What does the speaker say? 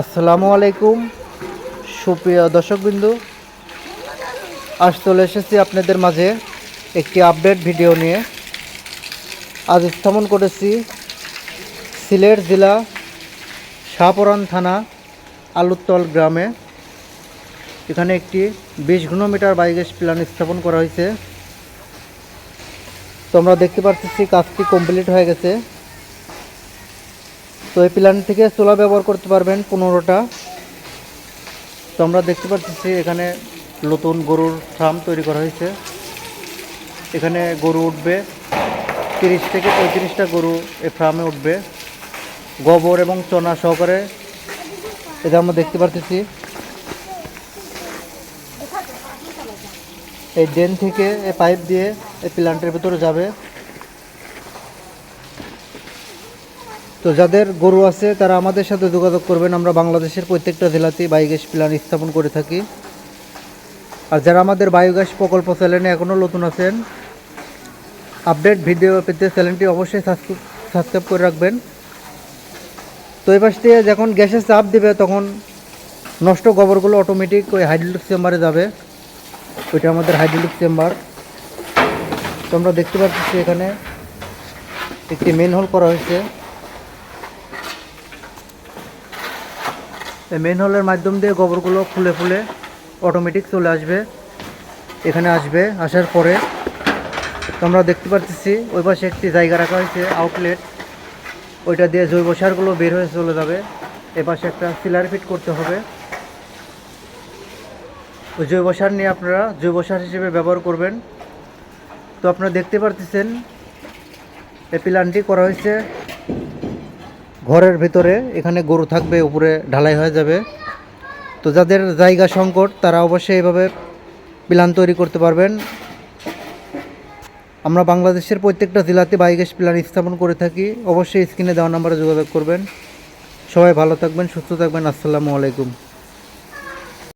আসসালামু আলাইকুম সুপ্রিয় দর্শকবৃন্দু, আজ চলে এসেছি আপনাদের মাঝে একটি আপডেট ভিডিও নিয়ে। আজ স্থাপন করেছি সিলেট জেলা শাহপরান থানা আলুতল গ্রামে। এখানে একটি 20 ঘনমিটার বায়োগ্যাস প্ল্যান্ট স্থাপন করা হয়েছে। তো আমরা দেখতে পাচ্ছি কাজটি কমপ্লিট হয়ে গেছে। তো এই প্ল্যান্ট থেকে চুলা ব্যবহার করতে পারবেন 15টা। তো আমরা দেখতে পাচ্ছি এখানে নতুন গরুর ফার্ম তৈরি করা হয়েছে। এখানে গরু উঠবে 30 থেকে 35টা গরু এই ফার্মে উঠবে, গোবর এবং চনা সহকারে। এটা আমরা দেখতে পাচ্ছি এই ড্রেন থেকে এই পাইপ দিয়ে এই প্ল্যান্টের ভিতরে যাবে। তো যাদের গরু আছে তারা আমাদের সাথে যোগাযোগ করবেন। আমরা বাংলাদেশের প্রত্যেকটা জেলাতেই বায়োগ্যাস প্ল্যান্ট স্থাপন করে থাকি। আর যারা আমাদের বায়োগ্যাস প্রকল্প চ্যানেলে এখনও নতুন আছেন, আপডেট ভিডিও পেতে চ্যানেলটি অবশ্যই সাবস্ক্রাইব করে রাখবেন। তো এই পাশ দিয়ে যখন গ্যাসের চাপ দিবে তখন নষ্ট গোবরগুলো অটোমেটিক ওই হাইড্রোলিক চেম্বারে যাবে। ওইটা আমাদের হাইড্রোলিক চেম্বার। তো আমরা দেখতে পাচ্ছি এখানে একটি মেন হোল করা হয়েছে। এই মেন হোলের মাধ্যম দিয়ে গোবরগুলো ফুলে ফুলে অটোমেটিক চলে আসবে, এখানে আসবে। আসার পরে আমরা দেখতে পাচ্ছি ওই পাশে একটি জায়গা রাখা হয়েছে আউটলেট, ওইটা দিয়ে জৈব সারগুলো বের হয়ে চলে যাবে। এ পাশে একটা সিলার ফিট করতে হবে। ওই জৈব সার নিয়ে আপনারা জৈব সার হিসেবে ব্যবহার করবেন। তো আপনারা দেখতে পাচ্ছেন এই প্ল্যানটি করা হয়েছে ঘরের ভিতরে। এখানে গরু থাকবে, উপরে ঢালাই হয়ে যাবে। তো যাদের জায়গা সংকট তারা অবশ্যই এইভাবে প্ল্যান তৈরি করতে পারবেন। আমরা বাংলাদেশের প্রত্যেকটা জেলাতে বায়োগ্যাস প্ল্যান্ট স্থাপন করে থাকি। অবশ্যই স্ক্রিনে দেওয়া নাম্বারে যোগাযোগ করবেন। সবাই ভালো থাকবেন, সুস্থ থাকবেন। আসসালামু আলাইকুম।